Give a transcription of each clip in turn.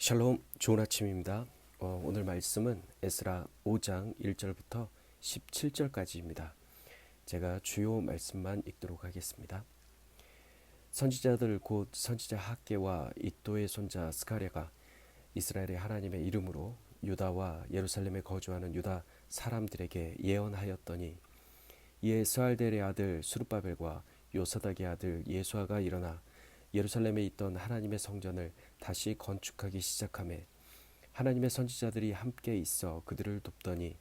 샬롬, 좋은 아침입니다. 오늘 말씀은 에스라 5장 1절부터 17절까지입니다. 제가 주요 말씀만 읽도록 하겠습니다. 선지자들 곧 선지자 학개와 이또의 손자 스가랴가 이스라엘의 하나님의 이름으로 유다와 예루살렘에 거주하는 유다 사람들에게 예언하였더니, 이에 스알델의 아들 수르바벨과 요사닥의 아들 예수아가 일어나 예루살렘에 있던 하나님의 성전을 다시 건축하기 시작하며 하나님의 선지자들이 함께 있어 그들을 돕더니,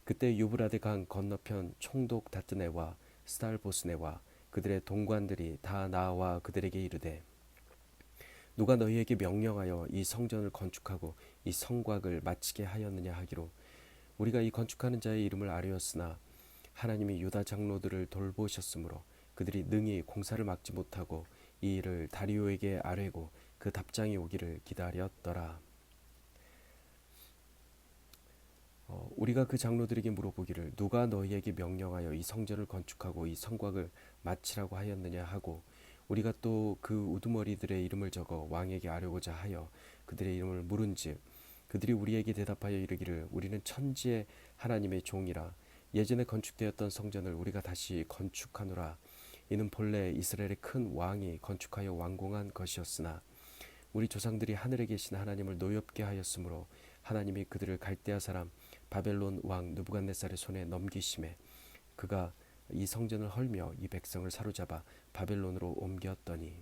그때 유브라데 강 건너편 총독 다뜨네와 스달보스네와 그들의 동관들이 다 나와 그들에게 이르되, 누가 너희에게 명령하여 이 성전을 건축하고 이 성곽을 마치게 하였느냐 하기로, 우리가 이 건축하는 자의 이름을 아뢰었으나 하나님이 유다 장로들을 돌보셨으므로 그들이 능히 공사를 막지 못하고 이 일을 다리오에게 아뢰고 그 답장이 오기를 기다렸더라. 우리가 그 장로들에게 물어보기를, 누가 너희에게 명령하여 이 성전을 건축하고 이 성곽을 마치라고 하였느냐 하고, 우리가 또 그 우두머리들의 이름을 적어 왕에게 아뢰고자 하여 그들의 이름을 물은즉, 그들이 우리에게 대답하여 이르기를, 우리는 천지의 하나님의 종이라. 예전에 건축되었던 성전을 우리가 다시 건축하노라. 이는 본래 이스라엘의 큰 왕이 건축하여 완공한 것이었으나 우리 조상들이 하늘에 계신 하나님을 노엽게 하였으므로 하나님이 그들을 갈대아 사람 바벨론 왕 느부갓네살의 손에 넘기심에 그가 이 성전을 헐며 이 백성을 사로잡아 바벨론으로 옮겼더니,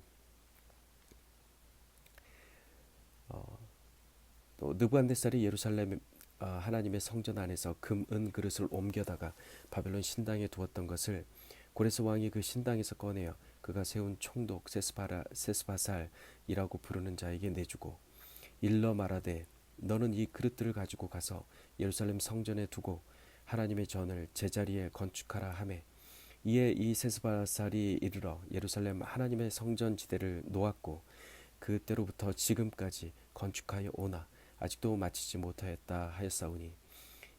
또 느부갓네살이 예루살렘 하나님의 성전 안에서 금, 은 그릇을 옮겨다가 바벨론 신당에 두었던 것을 고레스 왕이 그 신당에서 꺼내어 그가 세운 총독 세스바살이라고 부르는 자에게 내주고, 일러 말하되, 너는 이 그릇들을 가지고 가서 예루살렘 성전에 두고 하나님의 전을 제자리에 건축하라 하매, 이에 이 세스바살이 이르러 예루살렘 하나님의 성전 지대를 놓았고 그때로부터 지금까지 건축하여 오나 아직도 마치지 못하였다 하였사오니,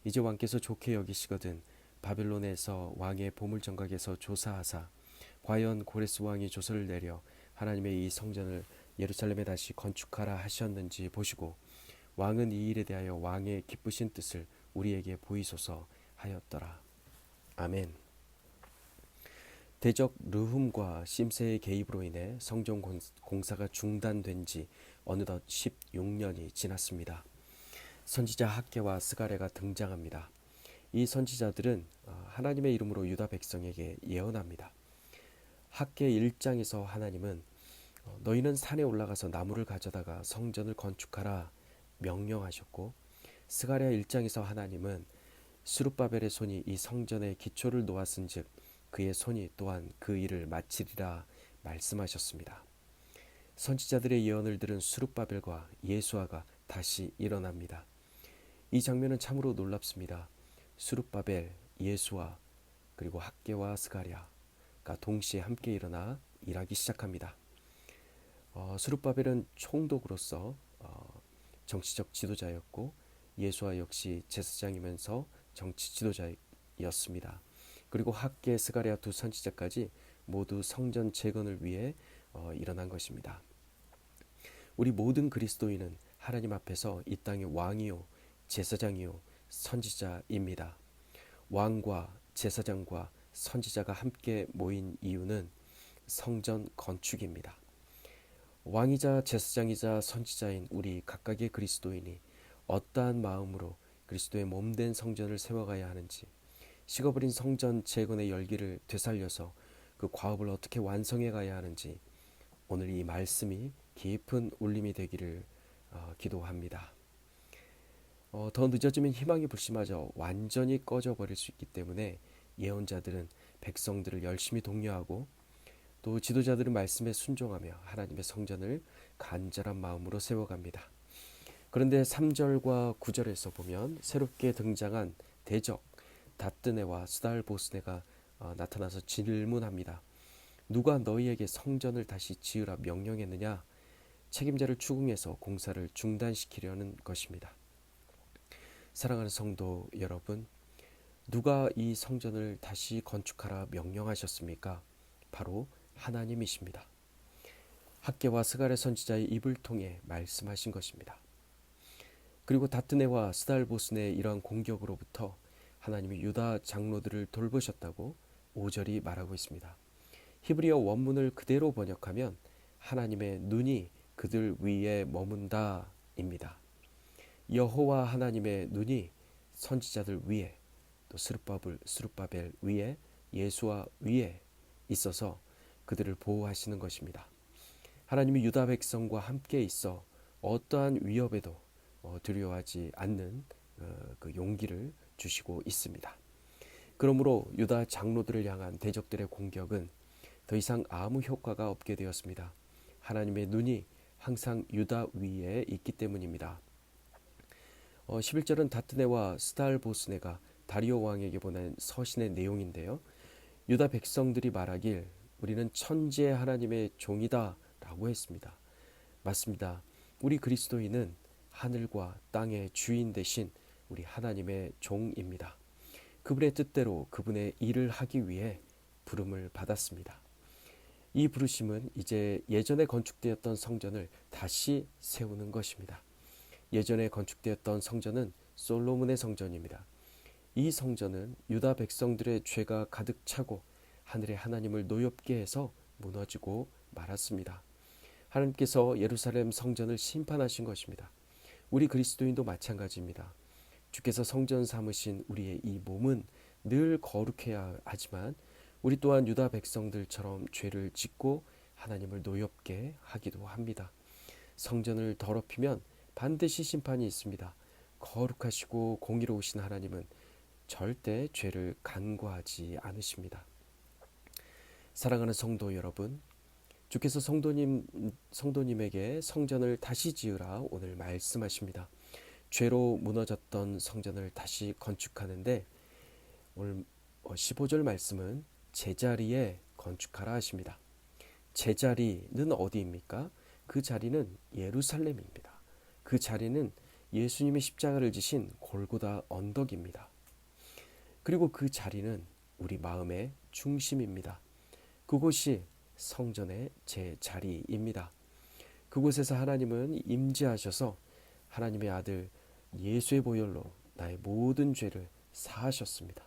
이제 왕께서 좋게 여기시거든 바벨론에서 왕의 보물정각에서 조사하사 과연 고레스 왕이 조서를 내려 하나님의 이 성전을 예루살렘에 다시 건축하라 하셨는지 보시고, 왕은 이 일에 대하여 왕의 기쁘신 뜻을 우리에게 보이소서 하였더라. 아멘. 대적 르훔과 심세의 개입으로 인해 성전 공사가 중단된 지 어느덧 16년이 지났습니다. 선지자 학개와 스가랴가 등장합니다. 이 선지자들은 하나님의 이름으로 유다 백성에게 예언합니다. 학개 1장에서 하나님은 너희는 산에 올라가서 나무를 가져다가 성전을 건축하라 명령하셨고, 스가랴 1장에서 하나님은 스룹바벨의 손이 이 성전의 기초를 놓았은즉 그의 손이 또한 그 일을 마치리라 말씀하셨습니다. 선지자들의 예언을 들은 스룹바벨과 예수아가 다시 일어납니다. 이 장면은 참으로 놀랍습니다. 스룹바벨, 예수아, 그리고 학개와 스가랴가 동시에 함께 일어나 일하기 시작합니다. 스룹바벨은 총독으로서 정치적 지도자였고, 예수아 역시 제사장이면서 정치 지도자였습니다. 그리고 학개, 스가랴 두 선지자까지 모두 성전 재건을 위해 일어난 것입니다. 우리 모든 그리스도인은 하나님 앞에서 이 땅의 왕이요 제사장이요 선지자입니다. 왕과 제사장과 선지자가 함께 모인 이유는 성전 건축입니다. 왕이자 제사장이자 선지자인 우리 각각의 그리스도인이 어떠한 마음으로 그리스도의 몸된 성전을 세워가야 하는지, 식어버린 성전 재건의 열기를 되살려서 그 과업을 어떻게 완성해 가야 하는지, 오늘 이 말씀이 깊은 울림이 되기를 기도합니다. 더 늦어지면 희망이 불씨마저 완전히 꺼져버릴 수 있기 때문에 예언자들은 백성들을 열심히 독려하고, 또 지도자들은 말씀에 순종하며 하나님의 성전을 간절한 마음으로 세워갑니다. 그런데 3절과 9절에서 보면 새롭게 등장한 대적 다뜨네와 스달보스네가 나타나서 질문합니다. 누가 너희에게 성전을 다시 지으라 명령했느냐? 책임자를 추궁해서 공사를 중단시키려는 것입니다. 사랑하는 성도 여러분, 누가 이 성전을 다시 건축하라 명령하셨습니까? 바로 하나님이십니다. 학개와 스가랴 선지자의 입을 통해 말씀하신 것입니다. 그리고 다트네와 스달보스네의 이러한 공격으로부터 하나님이 유다 장로들을 돌보셨다고 5절이 말하고 있습니다. 히브리어 원문을 그대로 번역하면 하나님의 눈이 그들 위에 머문다입니다. 여호와 하나님의 눈이 선지자들 위에, 또 스룹바벨 위에, 예수와 위에 있어서 그들을 보호하시는 것입니다. 하나님이 유다 백성과 함께 있어 어떠한 위협에도 두려워하지 않는 그 용기를 주시고 있습니다. 그러므로 유다 장로들을 향한 대적들의 공격은 더 이상 아무 효과가 없게 되었습니다. 하나님의 눈이 항상 유다 위에 있기 때문입니다. 11절은 다트네와 스달보스네가 다리오 왕에게 보낸 서신의 내용인데요. 유다 백성들이 말하길 우리는 천지의 하나님의 종이다 라고 했습니다. 맞습니다. 우리 그리스도인은 하늘과 땅의 주인 대신 우리 하나님의 종입니다. 그분의 뜻대로 그분의 일을 하기 위해 부름을 받았습니다. 이 부르심은 이제 예전에 건축되었던 성전을 다시 세우는 것입니다. 예전에 건축되었던 성전은 솔로몬의 성전입니다. 이 성전은 유다 백성들의 죄가 가득 차고 하늘의 하나님을 노엽게 해서 무너지고 말았습니다. 하나님께서 예루살렘 성전을 심판하신 것입니다. 우리 그리스도인도 마찬가지입니다. 주께서 성전 삼으신 우리의 이 몸은 늘 거룩해야 하지만 우리 또한 유다 백성들처럼 죄를 짓고 하나님을 노엽게 하기도 합니다. 성전을 더럽히면 반드시 심판이 있습니다. 거룩하시고 공의로우신 하나님은 절대 죄를 간과하지 않으십니다. 사랑하는 성도 여러분, 주께서 성도님에게 성전을 다시 지으라 오늘 말씀하십니다. 죄로 무너졌던 성전을 다시 건축하는데 오늘 15절 말씀은 제자리에 건축하라 하십니다. 제자리는 어디입니까? 그 자리는 예루살렘입니다. 그 자리는 예수님이 십자가를 지신 골고다 언덕입니다. 그리고 그 자리는 우리 마음의 중심입니다. 그곳이 성전의 제자리입니다. 그곳에서 하나님은 임재하셔서 하나님의 아들 예수의 보혈로 나의 모든 죄를 사하셨습니다.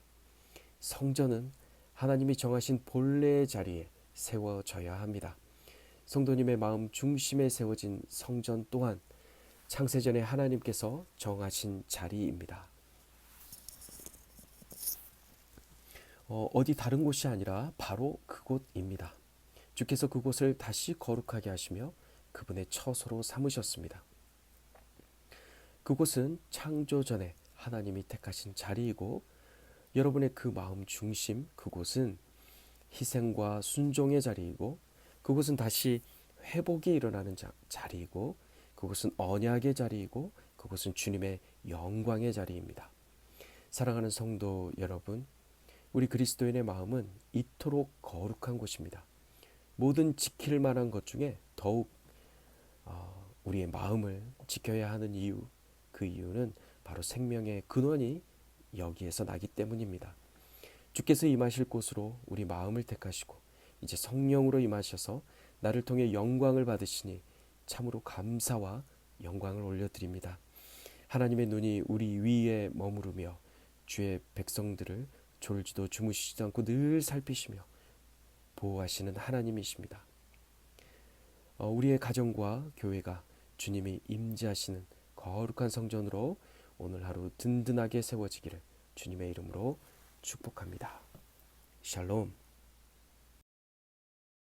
성전은 하나님이 정하신 본래의 자리에 세워져야 합니다. 성도님의 마음 중심에 세워진 성전 또한 창세전에 하나님께서 정하신 자리입니다. 어디 다른 곳이 아니라 바로 그곳입니다. 주께서 그곳을 다시 거룩하게 하시며 그분의 처소로 삼으셨습니다. 그곳은 창조 전에 하나님이 택하신 자리이고 여러분의 그 마음 중심 그곳은 희생과 순종의 자리이고 그곳은 다시 회복이 일어나는 자리이고 그곳은 언약의 자리이고 그곳은 주님의 영광의 자리입니다. 사랑하는 성도 여러분, 우리 그리스도인의 마음은 이토록 거룩한 곳입니다. 모든 지킬 만한 것 중에 더욱 우리의 마음을 지켜야 하는 이유, 그 이유는 바로 생명의 근원이 여기에서 나기 때문입니다. 주께서 임하실 곳으로 우리 마음을 택하시고 이제 성령으로 임하셔서 나를 통해 영광을 받으시니 참으로 감사와 영광을 올려드립니다. 하나님의 눈이 우리 위에 머무르며 주의 백성들을 졸지도 주무시지도 않고 늘 살피시며 보호하시는 하나님이십니다. 우리의 가정과 교회가 주님이 임재하시는 거룩한 성전으로 오늘 하루 든든하게 세워지기를 주님의 이름으로 축복합니다. 샬롬.